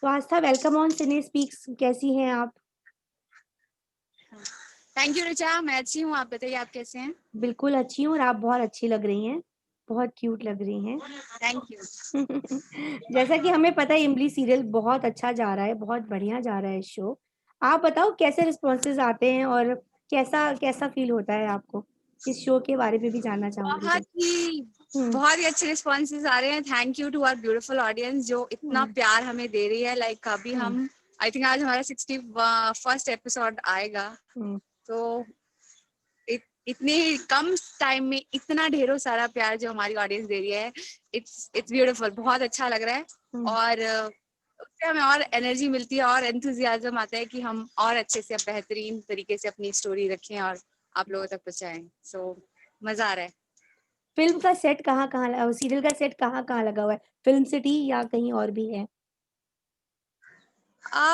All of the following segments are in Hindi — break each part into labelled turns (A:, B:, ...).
A: तो आस्था, वेलकम ऑन सिने स्पीक्स। कैसी हैं आप?
B: थैंक यू ऋचा, मैं अच्छी हूँ। आप बताइए, आप कैसे हैं?
A: बिल्कुल अच्छी हूँ और आप बहुत अच्छी लग रही हैं, बहुत क्यूट लग रही हैं।
B: Thank you.
A: जैसा कि हमें पता है इमली सीरियल बहुत अच्छा जा रहा है, बहुत बढ़िया जा रहा है शो। आप बताओ कैसे रिस्पॉन्सेज आते हैं और कैसा कैसा फील होता है आपको? इस शो के बारे में भी जानना चाहूंगी
B: बहुत
A: बस।
B: ही
A: हुँ,
B: बहुत ही अच्छे रिस्पॉन्सेज आ रहे हैं। Thank you to our beautiful audience जो इतना
A: हुँ,
B: प्यार हमें दे रही है। लाइक अभी
A: हुँ,
B: हम आई थिंक आज हमारा 61st एपिसोड आएगा।
A: हुँ,
B: तो इतने कम टाइम में इतना ढेरों सारा प्यार जो हमारी ऑडियंस दे रही है, इट्स ब्यूटीफुल। बहुत अच्छा लग रहा है।
A: हुँ।
B: और उससे हमें और एनर्जी मिलती है और एंथुजियाज्म आता है कि हम और अच्छे से बेहतरीन तरीके से अपनी स्टोरी रखें और आप लोगों तक पहुंचाएं। सो मजा आ रहा है।
A: फ़िल्म का सेट कहाँ-कहाँ ल सीरियल का सेट कहाँ-कहाँ लगा हुआ है? फ़िल्म सिटी या कहीं और भी है?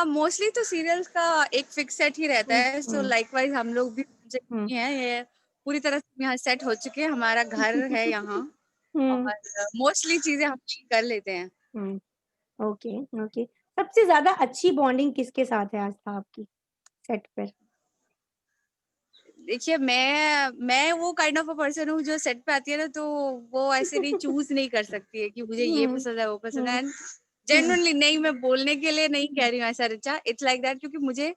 B: मोस्टली तो सीरियल्स का एक फिक्स सेट ही रहता
A: हुँ,
B: है। सो
A: हुँ,
B: लाइकवाइज हम लोग भी
A: हुँ।
B: हैं, ये पूरी तरह से यहाँ सेट हो चुके हैं। हमारा घर है यहाँ
A: हुँ,
B: और मोस्टली चीजें हम यहीं कर लेते हैं।
A: हुँ। Okay, okay. सबसे ज़्यादा अच्छी बॉन्डिंग किसके साथ है आस्था आपकी सेट पर?
B: देखिए, मैं वो काइंड ऑफ अ पर्सन हूँ जो सेट पे आती है ना, तो वो ऐसे नहीं चूज नहीं कर सकती है कि मुझे ये
A: हुँ,
B: पसंद है वो पसंद है।
A: हुँ,
B: एंड
A: हुँ,
B: जेन्युइनली नहीं, मैं बोलने के लिए नहीं कह रही हूँ ऐसा ऋचा, इट्स लाइक दैट, क्योंकि मुझे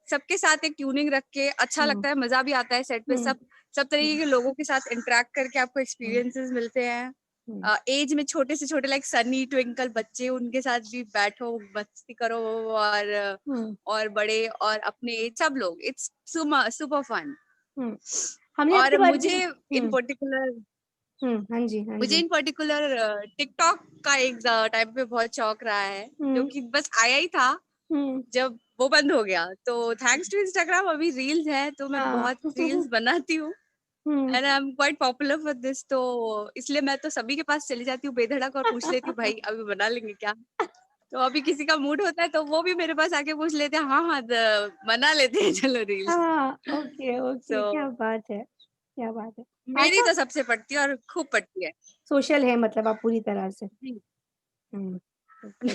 B: सबके साथ एक ट्यूनिंग रख के अच्छा
A: हुँ,
B: लगता है, मजा भी आता है सेट पे।
A: हुँ,
B: सब तरीके
A: हुँ,
B: के लोगों के साथ इंटरेक्ट करके आपको
A: हुँ,
B: एक्सपीरियंसेस मिलते हैं।
A: हुँ,
B: एज में छोटे से छोटे लाइक सनी ट्विंकल बच्चे, उनके साथ भी बैठो, मस्ती करो। और
A: हुँ,
B: और बड़े और अपने एज सब लोग, इट्स सुपर फन।
A: हुँ। हमने आपके
B: और
A: बारे में
B: इन पर्टिकुलर
A: हाँ जी, हाँ
B: मुझे
A: जी।
B: इन पर्टिकुलर टिकटॉक का एक टाइम पे बहुत शौक रहा है, जो
A: हुँ,
B: कि बस आया ही था
A: हुँ,
B: जब वो बंद हो गया। तो थैंक्स टू इंस्टाग्राम अभी रील्स है, तो मैं
A: हाँ।
B: बहुत रील्स बनाती हूँ
A: हुँ,
B: and I am quite popular for this. तो इसलिए मैं तो सभी के पास चली जाती हूँ बेधड़क और पूछ लेती हूँ, भाई अभी बना लेंगे क्या? तो अभी किसी का मूड होता है तो वो भी मेरे पास आके पूछ लेते हैं, हाँ हाँ बना लेते हैं चलो रील्स।
A: हाँ, ओके,
B: सो
A: ओके, क्या बात है, क्या बात है।
B: मेरी
A: आस्था
B: तो सबसे पड़ती है और खूब पड़ती है।
A: सोशल है मतलब आप पूरी तरह से।
B: जी।
A: हुँ, गुड।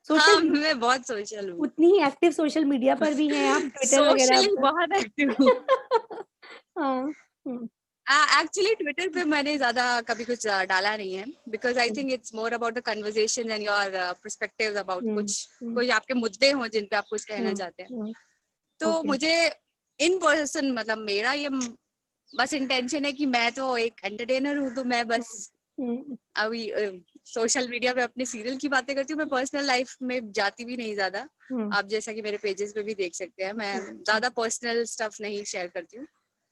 B: हाँ,
A: सोशल
B: मैं बहुत सोशल हूँ।
A: उतनी ही एक्टिव सोशल मीडिया पर भी हैं आप, ट्विटर वगैरह
B: सोशली
A: पर?
B: बहुत एक्टिव हूँ।
A: हाँ, हुँ,
B: एक्चुअली ट्विटर पे मैंने ज्यादा कभी कुछ डाला नहीं है, because I
A: um,
B: think it's more about the conversation and your perspectives about
A: um,
B: कुछ
A: हुँ,
B: कोई आपके मुद्दे हों जिन पे आप कुछ कहना
A: हुँ,
B: चाहते हैं।
A: हुँ,
B: तो
A: ओके।
B: मुझे इन पर्सन मतलब मेरा ये बस इंटेंशन है कि मैं तो एक एंटरटेनर हूँ, तो मैं
A: हुँ,
B: बस
A: हुँ,
B: अभी सोशल मीडिया पे अपने सीरियल की बातें करती हूँ। मैं पर्सनल लाइफ में जाती भी नहीं ज्यादा।
A: हुँ,
B: आप जैसा कि मेरे पेजेस पे भी देख सकते हैं, मैं
A: हुँ,
B: ज्यादा पर्सनल स्टफ नहीं शेयर करती हूँ।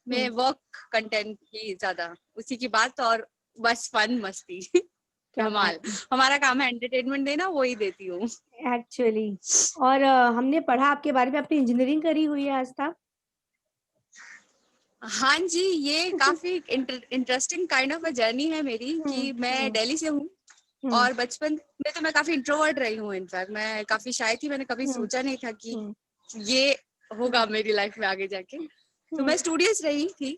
B: मैं
A: हुँ,
B: वर्क कंटेंट की ज्यादा, उसी की बात, और बस फन मस्ती
A: क्या बात
B: धमाल।
A: है
B: हमारा काम है एंटरटेनमेंट देना, वो ही देती हूँ।
A: एक्चुअली। और हमने पढ़ा आपके बारे में, आपने इंजीनियरिंग करी हुई है आस्था?
B: हाँ जी, ये काफी interesting kind of a journey है मेरी,
A: हुँ,
B: कि मैं
A: हुँ,
B: दिल्ली से हूँ
A: हुँ,
B: और बचपन में तो मैं काफी इंट्रोवर्ट रही हूँ। इनफैक्ट मैं काफी शाय थी, मैंने कभी
A: हुँ,
B: सोचा नहीं था कि
A: हुँ,
B: ये होगा
A: हुँ,
B: मेरी लाइफ में आगे जाके। तो
A: हुँ,
B: मैं स्टूडियस रही थी,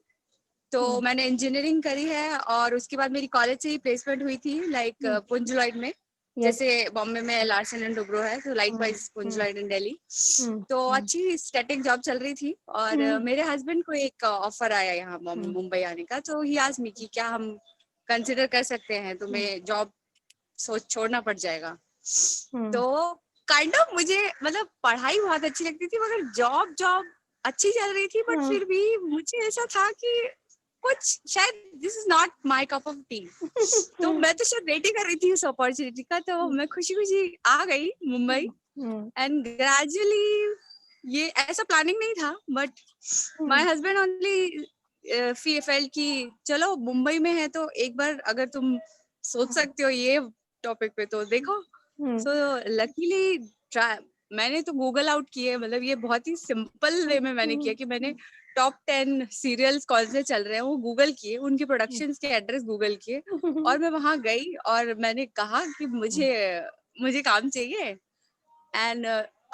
B: तो
A: हुँ,
B: मैंने इंजीनियरिंग करी है और उसके बाद मेरी कॉलेज से ही प्लेसमेंट हुई थी, लाइक
A: हुँ,
B: पुंजलॉइड में।
A: यस।
B: जैसे बॉम्बे में लार्सन एंड टुब्रो है, तो लाइक
A: हुँ,
B: वाइज
A: हुँ,
B: पुंजलॉइड इन दिल्ली।
A: हुँ,
B: तो
A: हुँ,
B: अच्छी स्टैटिक जॉब चल रही थी और
A: हुँ,
B: मेरे हस्बैंड को एक ऑफर आया यहाँ
A: हुँ,
B: मुंबई आने का। तो ही आस्क्ड मी कि क्या हम कंसिडर कर सकते हैं,
A: हुँ,
B: तुम्हें जॉब सोच छोड़ना पड़ जाएगा।
A: हुँ,
B: तो काइंड ऑफ मुझे मतलब पढ़ाई बहुत अच्छी लगती थी, मगर जॉब जॉब अच्छी चल रही थी, बट
A: हाँ।
B: फिर भी मुझे ऐसा था कि कुछ शायद this is not my cup of T. तो
A: हुँ,
B: मैं तो शायद वेट ही कर रही थी उस अपॉर्चुनिटी का, तो
A: हुँ,
B: मैं खुशी खुशी आ गई मुंबई।
A: हुँ, हुँ,
B: एंड ग्रेजुअली ये ऐसा प्लानिंग नहीं था, but my
A: hmm,
B: husband only felt कि चलो मुंबई में है तो एक बार अगर तुम सोच
A: हुँ,
B: सकते हो ये टॉपिक पे तो देखो।
A: हुँ,
B: सो लकीली मैंने तो गूगल आउट किए, मतलब ये बहुत ही सिंपल वे में मैंने किया
A: हुँ,
B: कि मैंने टॉप 10 सीरियल्स कौन से चल रहे हैं वो गूगल किए, उनके
A: हुँ,
B: प्रोडक्शंस के एड्रेस गूगल किए,
A: हुँ,
B: और मैं वहां गई और मैंने कहा कि मुझे मुझे काम चाहिए। And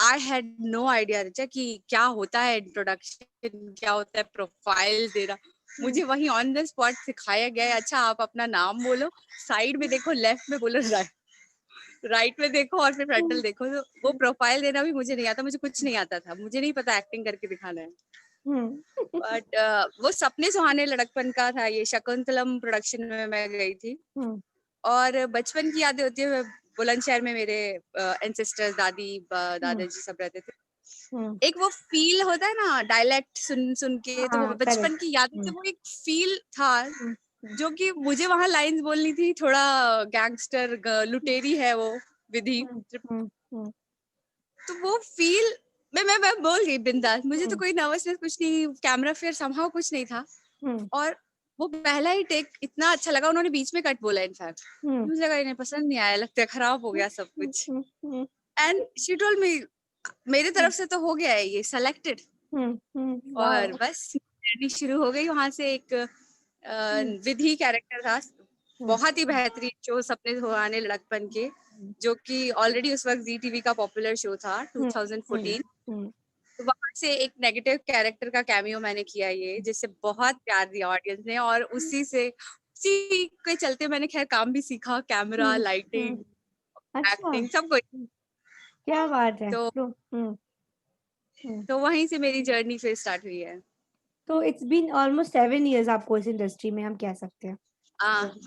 B: I had no idea Richa कि क्या होता है इंट्रोडक्शन, क्या होता है प्रोफाइल देना।
A: हुँ,
B: मुझे वहीं ऑन द स्पॉट सिखाया गया है, अच्छा आप अपना नाम बोलो, साइड में देखो लेफ्ट में बोलो राइट में देखो और फिर फ्रंटल देखो, तो वो प्रोफाइल देना भी मुझे नहीं आता, मुझे कुछ नहीं आता था, मुझे नहीं पता एक्टिंग करके दिखाना है। बट वो सपने सुहाने लड़कपन का था, ये शकुंतलम प्रोडक्शन में मैं गई थी। और बचपन की यादें होती है, बुलंदशहर में मेरे एंसेस्टर्स, दादी दादाजी सब रहते थे। एक वो फील होता है ना, डायलेक्ट सुन सुन के, तो वो बचपन की यादें थी, वो एक फील था जो कि मुझे वहां लाइंस बोलनी थी, थोड़ा गैंगस्टर लुटेरी है वो विधि। तो वो फील मैं बोल गई बिंदास, मुझे तो कोई नर्वसनेस कुछ नहीं, कैमरा फियर समहाउ कुछ नहीं था। और वो पहला ही टेक इतना अच्छा लगा, उन्होंने बीच में कट बोला इनफैक्ट, मुझे लगा इन्हें पसंद नहीं आया, लगता है खराब हो गया सब कुछ। एंड शी टोल्ड मी मेरी तरफ से तो हो गया है ये सेलेक्टेड। और बस जर्नी शुरू हो गई वहां से। एक विधि कैरेक्टर था, बहुत ही बेहतरीन शो, सपने सुहाने लड़कपन के, जो कि ऑलरेडी उस वक्त जी टीवी का पॉपुलर शो था 2014। तो वहां से एक नेगेटिव कैरेक्टर का कैमियो मैंने किया ये, जिससे बहुत प्यार दिया ऑडियंस ने, और उसी के चलते मैंने खैर काम भी सीखा, कैमरा, लाइटिंग, एक्टिंग, सब कुछ।
A: क्या बात है।
B: तो वहीं से मेरी जर्नी फिर स्टार्ट हुई है।
A: तो इट्स बीन ऑलमोस्ट 7 years आपको इस इंडस्ट्री में, हम कह सकते हैं।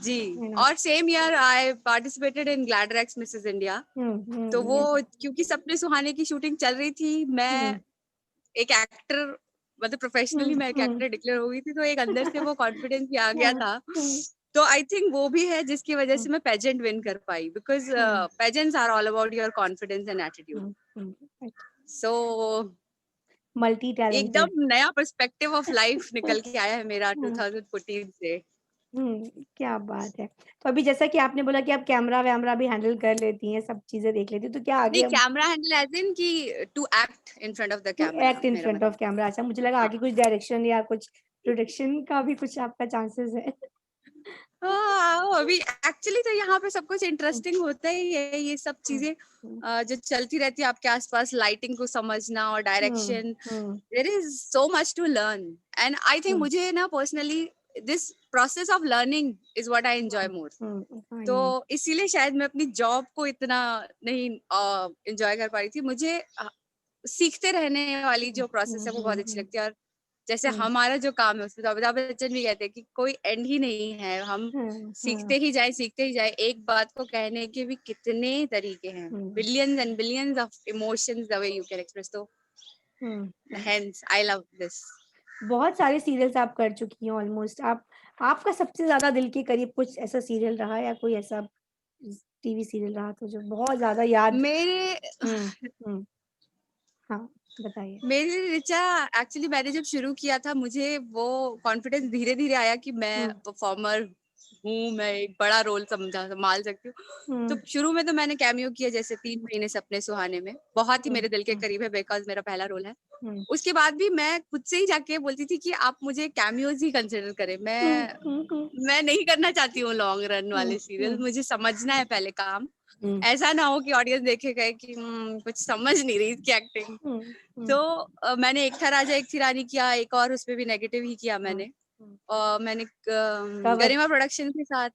B: जी। और same year I participated in Gladrags Mrs India. तो वो क्योंकि सपने सुहाने की शूटिंग चल रही थी, मैं एक एक्टर, मतलब प्रोफेशनली मैं एक एक्टर डिक्लेयर हो गई थी, तो एक अंदर से वो कॉन्फिडेंस भी आ गया था। तो आई थिंक वो भी है जिसकी वजह से मैं पेजेंट विन कर पाई, because pageants are all about your confidence and attitude. So
A: multi talented,
B: एकदम नया पर्सपेक्टिव ऑफ लाइफ निकल के आया है मेरा 2014 से।
A: क्या बात है। तो अभी जैसा कि आपने बोला कि आप कैमरा वैमरा भी हैंडल कर लेती हैं, सब चीजें देख लेती हैं, तो क्या आगे
B: नहीं, कैमरा हैंडल एज इन कि to act in front of the camera,
A: act in front of camera. अच्छा, मुझे लगा आगे कुछ डायरेक्शन या कुछ प्रोडक्शन का भी कुछ आपका चांसेस है।
B: अभी एक्चुअली तो यहाँ पे सब कुछ इंटरेस्टिंग होता ही है, ये सब चीजें जो चलती रहती है आपके आसपास, लाइटिंग को समझना और direction, there is so much to learn. And I think मुझे ना personally this process of learning is what I enjoy more. तो इसीलिए शायद मैं अपनी जॉब को इतना नहीं एंजॉय कर पा रही थी। मुझे सीखते रहने वाली जो प्रोसेस है वो बहुत अच्छी लगती है। और जैसे हमारा जो काम है उसमें तो अमिताभ बच्चन भी कहते हैं कि कोई एंड ही नहीं है, हम सीखते ही जाए। एक बात को कहने के भी कितने तरीके हैं, billions and billions of emotions the way you can express. तो हेंस आई लव दिस।
A: बहुत सारे सीरियल्स आप कर चुकी हैं ऑलमोस्ट। आपका सबसे ज्यादा दिल के करीब कुछ ऐसा सीरियल रहा या कोई ऐसा टीवी सीरियल रहा तो जो बहुत ज्यादा याद
B: मेरे
A: हाँ बताइए।
B: मेरे ऋचा, एक्चुअली मैंने जब शुरू किया था, मुझे वो कॉन्फिडेंस धीरे धीरे आया कि मैं परफॉर्मर हूँ, मैं एक बड़ा रोल संभाल सकती हूँ। तो शुरू में तो मैंने कैमियो किया, जैसे 3 महीने सपने सुहाने में, बहुत ही मेरे दिल के करीब है बिकॉज मेरा पहला रोल है। उसके बाद भी मैं खुद से ही जाके बोलती थी कि आप मुझे कैमियोज ही कंसिडर करें, मैं नहीं करना चाहती हूँ लॉन्ग रन वाले सीरियल, मुझे समझना है पहले काम। ऐसा ना हो कि ऑडियंस देखे गए कि कुछ समझ नहीं रही इसकी एक्टिंग। तो मैंने एक था राजा एक थी रानी किया, एक और उसमें भी नेगेटिव ही किया मैंने। और मैंने गरिमा प्रोडक्शन के साथ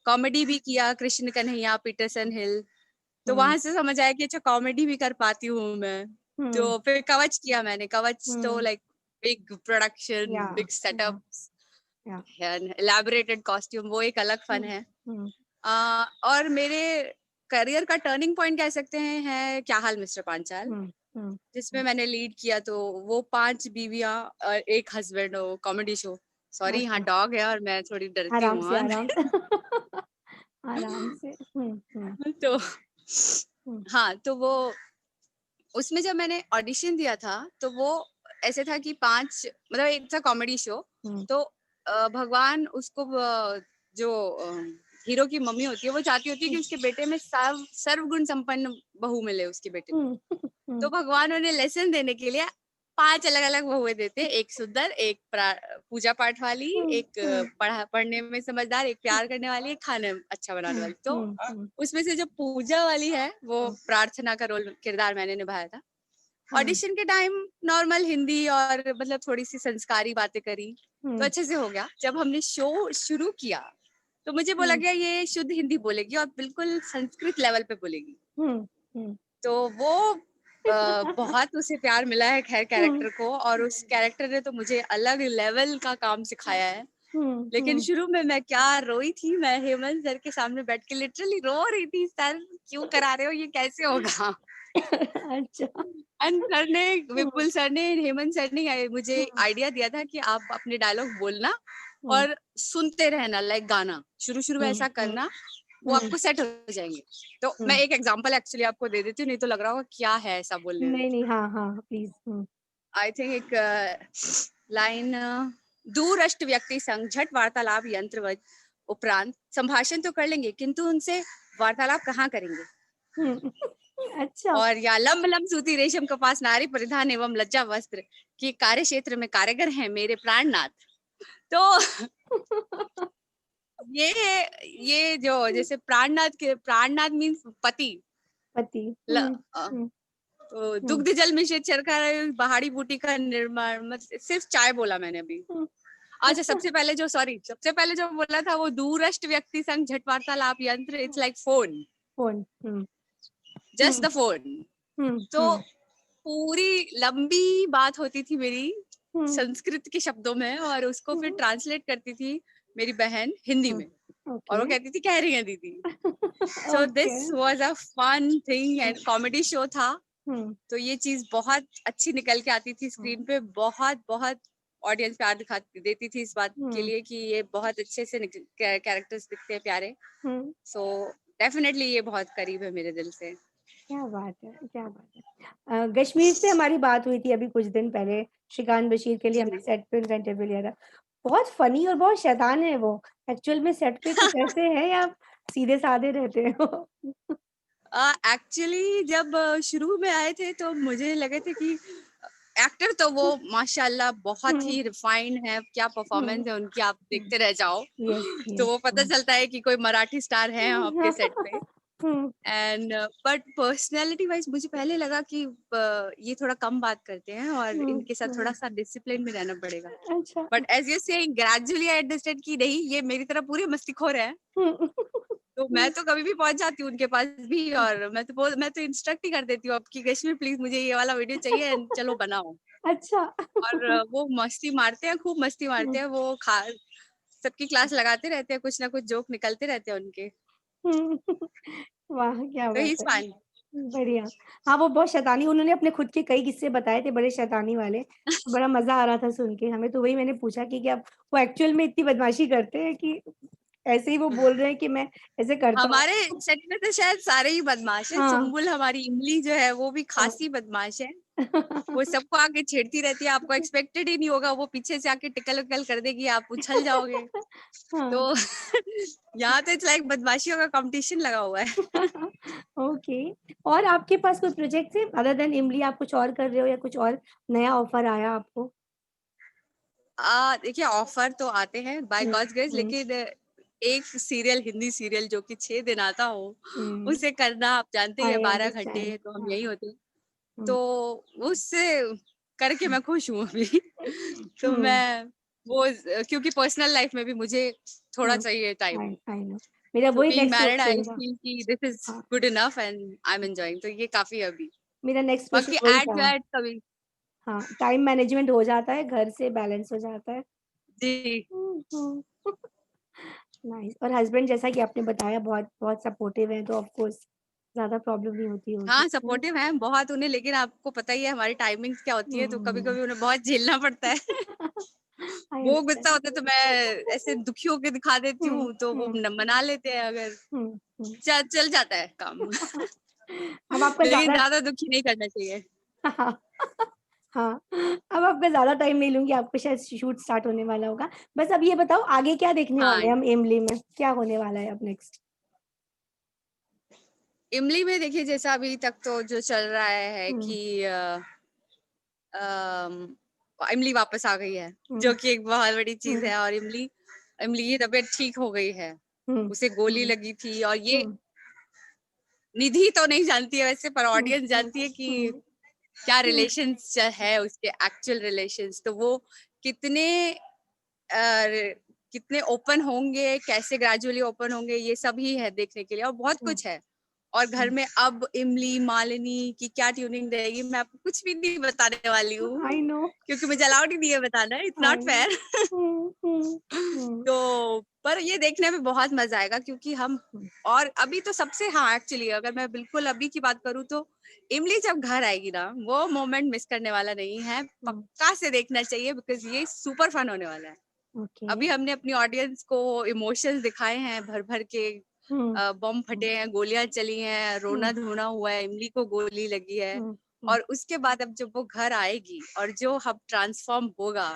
B: कॉमेडी भी किया, कृष्ण कन्हैया, पीटरसन हिल। तो वहां से समझ आया कि अच्छा कॉमेडी भी कर पाती हूँ मैं। तो फिर कवच किया मैंने, कवच तो like big production, big setup, elaborated costume, वो एक अलग फन है। और मेरे करियर का टर्निंग पॉइंट कह सकते हैं है क्या हाल मिस्टर पांचाल, जिसमें मैंने लीड किया। तो वो 5 बीवियां और एक हस्बैंड हो कॉमेडी शो। सॉरी, यहाँ डॉग है और मैं थोड़ी डरती हूँ।
A: आराम से
B: तो हाँ, तो वो उसमें जब मैंने ऑडिशन दिया था तो वो ऐसे था कि 5, मतलब एक था कॉमेडी शो। तो भगवान उसको जो हीरो की मम्मी होती है वो चाहती होती है कि उसके बेटे में सर्वगुण संपन्न बहू मिले उसके बेटे को। तो भगवान उन्हें लेसन देने के लिए 5 अलग अलग बहुएं देते हैं, एक सुंदर, एक पूजा पाठ वाली, एक पढ़ने में समझदार, एक प्यार करने वाली, एक खाने अच्छा बनाने वाली। तो उसमें से जो पूजा वाली है वो प्रार्थना का रोल किरदार मैंने निभाया था। ऑडिशन के टाइम नॉर्मल हिंदी और मतलब थोड़ी सी संस्कारी बातें करी तो अच्छे से हो गया। जब हमने शो शुरू किया तो मुझे बोला गया ये शुद्ध हिंदी बोलेगी और बिल्कुल संस्कृत लेवल पे बोलेगी।
A: हम्म हम्म
B: तो वो बहुत उसे प्यार मिला है खैर
A: हम्म
B: कैरेक्टर को, और उस कैरेक्टर ने तो मुझे अलग लेवल का काम सिखाया है। लेकिन
A: हम्म।
B: शुरू में मैं क्या रोई थी, मैं हेमंत सर के सामने बैठ के लिटरली रो रही थी, सर क्यों करा रहे हो, ये कैसे होगा।
A: अच्छा।
B: एंड सर ने,
A: हम्म
B: विपुल सर ने, हेमंत सर ने मुझे
A: हम्म
B: आइडिया दिया था कि आप अपने डायलॉग बोलना
A: हम्म
B: और सुनते रहना, लाइक गाना शुरू शुरू में
A: हम्म
B: ऐसा
A: हम्म
B: करना, वो
A: हम्म
B: आपको सेट हो जाएंगे। तो मैं
A: हम्म।
B: एक एग्जांपल एक्चुअली आपको दे देती हूँ, नहीं तो लग रहा होगा क्या है ऐसा बोलने में।
A: नहीं नहीं, हाँ हाँ प्लीज।
B: आई थिंक एक लाइन, दूर अष्ट व्यक्ति संग झट वार्तालाप यंत्रवत उपरांत संभाषण तो कर लेंगे किंतु उनसे वार्तालाप कहाँ करेंगे।
A: हम्म। अच्छा।
B: और या लंब लंब सूती रेशम कपास नारी परिधान एवं लज्जा वस्त्र की कार्य क्षेत्र में कार्यगर हैं मेरे प्राणनाथ। तो ये ये जो जैसे प्राणनाथ के, प्राणनाथ मीन्स पति।
A: पति।
B: ल, अ,
A: हम्म
B: तो
A: हम्म
B: दुग्ध जल मिश्रित शर्करा पहाड़ी बूटी का निर्माण, मतलब सिर्फ चाय बोला मैंने अभी।
A: हम्म।
B: अच्छा,
A: अच्छा।
B: सबसे पहले जो बोला था वो दूरस्थ व्यक्ति संग झट वार्तालाप यंत्र, it's like phone,
A: phone.
B: Just
A: hmm
B: the phone. तो
A: हम्म
B: पूरी लंबी बात होती थी मेरी
A: हम्म
B: संस्कृत के शब्दों में, और उसको फिर
A: हम्म
B: ट्रांसलेट करती थी मेरी बहन हिंदी में, और
A: ओके।
B: वो कहती थी कह रही है दीदी। So
A: okay.
B: This was a fun thing and comedy show था।
A: हम्म
B: तो ये चीज बहुत अच्छी निकल के आती थी स्क्रीन पे, बहुत बहुत ऑडियंस प्यार दिखा देती थी इस बात के
A: हम्म
B: लिए कि ये बहुत अच्छे से कैरेक्टर्स दिखते हैं प्यारे।
A: हम्म।
B: सो डेफिनेटली ये बहुत करीब है मेरे दिल से।
A: क्या बात है, क्या बात है। कश्मीर से हमारी बात हुई थी अभी कुछ दिन पहले। श्रीकांत बशीर के लिए हमने
B: जी।
A: सेट पे उनका इंटरव्यू लिया था। बहुत फनी और बहुत शैतान है वो। एक्चुअल में सेट पे कुछ ऐसे हैं या सीधे साधे रहते हैं वो?
B: एक्चुअली जब शुरू में आए थे तो मुझे लगे थे कि एक्टर तो वो माशाल्लाह बहुत
A: हम्म
B: ही रिफाइंड है, क्या
A: हम्म
B: परफॉर्मेंस है उनकी, आप देखते रह जाओ।
A: यस
B: तो
A: यस।
B: वो पता चलता है कि कोई मराठी स्टार है आपके सेट पे।
A: हम्म
B: एंड बट पर्सनैलिटी वाइज मुझे पहले लगा कि ये थोड़ा कम बात करते हैं और इनके साथ थोड़ा
A: हम्म।
B: सा डिसिप्लिन में रहना पड़ेगा।
A: अच्छा।
B: बट एज यू से ग्रेजुअली आई अंडरस्टैंड कि नहीं, ये मेरी तरह पूरे मस्तीखोर है।
A: हम्म
B: तो मैं तो कभी भी पहुंच जाती हूँ उनके पास भी, और मैं तो इंस्ट्रक्ट ही कर देती हूँ, आपकी कश्मीर प्लीज मुझे ये वाला वीडियो चाहिए and चलो बनाओ।
A: अच्छा।
B: और वो मस्ती मारते हैं, खूब मस्ती मारते हैं वो, खा सबकी क्लास लगाते रहते हैं, कुछ ना कुछ जोक निकलते रहते हैं उनके।
A: हम्म, वाह क्या
B: तो ही
A: बात
B: इज
A: है।
B: फन।
A: बढ़िया। हाँ वो बहुत शैतानी, उन्होंने अपने खुद के कई किस्से बताए थे बड़े शैतानी वाले। तो बड़ा मजा आ रहा था सुन के हमें। तो वही मैंने पूछा कि क्या वो एक्चुअल में इतनी बदमाशी करते हैं कि ऐसे ही वो बोल रहे हैं कि मैं ऐसे करता हूँ।
B: हमारे सेट में तो शायद सारे ही बदमाश है।
A: हाँ
B: सुम्बुल हमारी इमली जो है वो भी
A: हाँ।
B: खासी बदमाश है। वो सबको आके छेड़ती रहती है, आपको एक्सपेक्टेड ही नहीं होगा वो पीछे से आके टिकल विकल कर देगी, आप उछल जाओगे। तो
A: हाँ।
B: यहाँ तो इट्स लाइक बदमाशियों का कंपटीशन लगा हुआ है।
A: ओके। और आपके पास कोई प्रोजेक्ट है अदर देन इमली? आप कुछ और कर रहे हो या कुछ और नया ऑफर आया आपको?
B: देखिए ऑफर तो आते हैं बाय
A: हम्म
B: गॉड्स ग्रेस,
A: हम्म
B: लेकिन एक सीरियल, हिंदी सीरियल जो कि 6 दिन आता हो, उसे करना आप जानते ही है,
A: आई
B: 12 घंटे
A: अंडरस्टैंड।
B: तो हम
A: हाँ।
B: यही होते हैं।
A: हम्म
B: तो उससे करके मैं खुश हूँ अभी। तो
A: हम्म
B: मैं वो, क्योंकि पर्सनल लाइफ में भी मुझे थोड़ा चाहिए टाइम।
A: I I know. मेरा
B: तो
A: वही
B: being
A: next
B: married I
A: question था।
B: फील कि दिस इज
A: हाँ,
B: good enough and I am enjoying, तो ये काफी है अभी।
A: मेरा नेक्स्ट क्वेश्चन
B: बाकी
A: वही
B: ऐड
A: था।
B: टू ऐड कभी।
A: हाँ, टाइम मैनेजमेंट हो जाता है, घर से बैलेंस हो जाता है।
B: जी।
A: हम्म। नाइस। और हस्बैंड जैसा कि आपने बताया बहुत बहुत सपोर्टिव है, तो ऑफ कोर्स ज्यादा प्रॉब्लम नहीं होती होगी।
B: हाँ सपोर्टिव है बहुत उन्हें, लेकिन आपको पता ही है हमारी टाइमिंग्स क्या होती है, तो कभी
A: हम्म।
B: कभी उन्हें बहुत झेलना पड़ता है।
A: आई
B: वो गुस्सा
A: अंडरस्टैंड।
B: होता है तो मैं ऐसे दुखी होकर दिखा देती
A: हम्म
B: हूँ, तो वो
A: हम्म
B: मना लेते हैं, अगर
A: हम्म।
B: चल जाता है काम।
A: अब आपका
B: लेकिन
A: ज्यादा
B: ज्यादा दुखी नहीं करना चाहिए।
A: हाँ हाँ। अब आपका ज्यादा टाइम नहीं लूंगी, आपको शायद शूट स्टार्ट होने वाला होगा। बस अब ये बताओ आगे क्या देखने वाले
B: हाँ
A: हैं हम इमली में? क्या होने वाला है अब नेक्स्ट?
B: इमली में देखिए, जैसा अभी तक तो जो चल रहा है
A: हम्म
B: कि अम, इमली वापस आ गई है, जो
A: हम्म
B: कि एक बहुत बड़ी चीज
A: हम्म
B: है, और इमली इमली की तबीयत ठीक हो गई है।
A: हम्म
B: उसे गोली
A: हम्म
B: लगी थी, और ये
A: हम्म
B: निधि तो नहीं जानती है वैसे, पर
A: हम्म
B: ऑडियंस
A: हम्म
B: जानती है कि
A: हम्म
B: क्या
A: हम्म
B: रिलेशंस है उसके, एक्चुअल रिलेशंस, तो वो कितने कितने ओपन होंगे, कैसे ग्रेजुअली ओपन होंगे, ये सब ही है देखने के लिए और बहुत
A: हम्म,
B: कुछ है। और घर में अब इमली, मालिनी की क्या ट्यूनिंग रहेगी मैं आपको कुछ भी नहीं बताने वाली हूँ,
A: आई नो,
B: क्योंकि मुझे अलाउड ही नहीं है बताना, it's
A: I
B: not
A: know.
B: Fair. तो पर ये देखने में बहुत मजा आएगा क्योंकि हम और अभी तो सबसे हाँ एक्चुअली अगर मैं बिल्कुल अभी की बात करूँ तो इमली जब घर आएगी ना वो मोमेंट मिस करने वाला नहीं है, पक्का से देखना चाहिए बिकॉज ये सुपर फन होने वाला है।
A: ओके।
B: अभी हमने अपनी ऑडियंस को इमोशंस दिखाए हैं भर भर के, बम फटे हैं, गोलियां चली हैं, रोना धोना हुआ है, इमली को गोली लगी है। और उसके बाद अब जब वो घर आएगी और जो हब ट्रांसफॉर्म होगा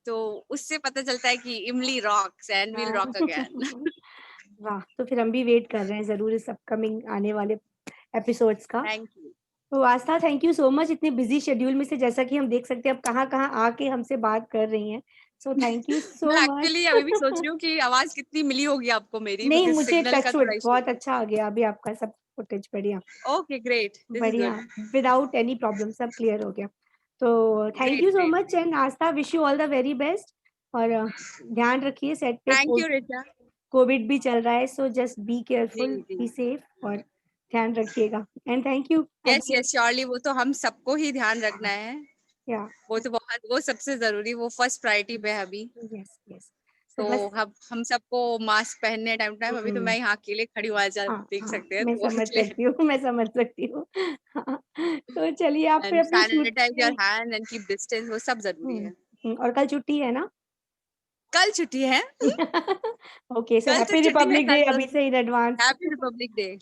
B: तो उससे पता चलता है कि इमली rocks and will rock again.
A: वाह, तो फिर हम भी वेट कर रहे हैं जरूर इस अपकमिंग आने वाले एपिसोड्स का।
B: Thank you.
A: तो आस्था, थैंक यू सो मच इतने बिजी शेड्यूल में से, जैसा कि हम देख सकते हैं अब कहाँ कहाँ आके हमसे बात कर रही हैं। सो थैंक यू सो
B: मैं
A: मच।
B: एक्चुअली अभी भी सोच रही हूँ कि आवाज कितनी मिली होगी आपको मेरी
A: नहीं,
B: बिकॉज
A: मुझे
B: सिग्नल का
A: टचवुड
B: थोड़ा इशू।
A: बहुत अच्छा आ गया अभी आपका सब फुटेज। बढ़िया,
B: ओके ग्रेट, दिस इज
A: बढ़िया,
B: गुड।
A: विदाउट एनी प्रॉब्लम सब क्लियर हो गया। तो thank
B: great
A: you so
B: great.
A: Much and Aastha, wish you all the very best. और ध्यान रखिए सेट पे,
B: थैंक यू रिचा।
A: कोविड भी चल रहा है, सो जस्ट बी
B: जी
A: केयरफुल,
B: जी।
A: बी सेफ और ध्यान रखिएगा। And thank you
B: yes
A: again.
B: Yes surely, वो तो हम सबको ही ध्यान रखना है।
A: या
B: वो तो बहुत, वो सबसे जरूरी, वो फर्स्ट प्रायोरिटी पे है अभी।
A: Yes yes. तो
B: तो
A: बस,
B: हम सबको मास्क पहनने टाइम टू टाइम, अभी तो मैं यहाँ अकेले खड़ी हूँ, आज आप
A: हाँ
B: देख
A: हाँ,
B: सकते हैं
A: मैं
B: तो
A: समझ
B: इसलिए।
A: सकती हूँ, मैं समझ सकती हूँ। हाँ, तो चलिए आप फिर
B: एंड
A: अपने शूट
B: सैनिटाइज योर
A: पे।
B: हैंड एंड कीप डिस्टेंस, वो सब जरूरी है।
A: और कल छुट्टी है ना?
B: कल छुट्टी है।
A: ओके, सो
B: कल तो
A: हैप्पी
B: छुट्टी है,
A: रिपब्लिक डे
B: कल तो
A: अभी से in advance.
B: Happy Republic day.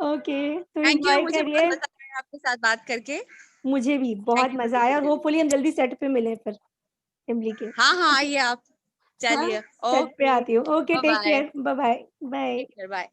A: Okay, तो
B: थैंक यू,
A: एंजॉय
B: मुझे बहुत
A: करिए।
B: मजा आया आपके साथ बात करके।
A: मुझे भी
B: थैंक
A: बहुत
B: यू फॉर
A: मजा
B: दिस
A: आया और
B: इवेंट।
A: होपफुली हम जल्दी सेट पे मिलें फिर इमली के।
B: हाँ हाँ आइए आप।
A: हाँ,
B: चलिए।
A: सेट पे
B: ओके।
A: आती हूँ। Okay,
B: bye
A: take
B: bye.
A: Care, bye bye. Bye.
B: Take care, bye.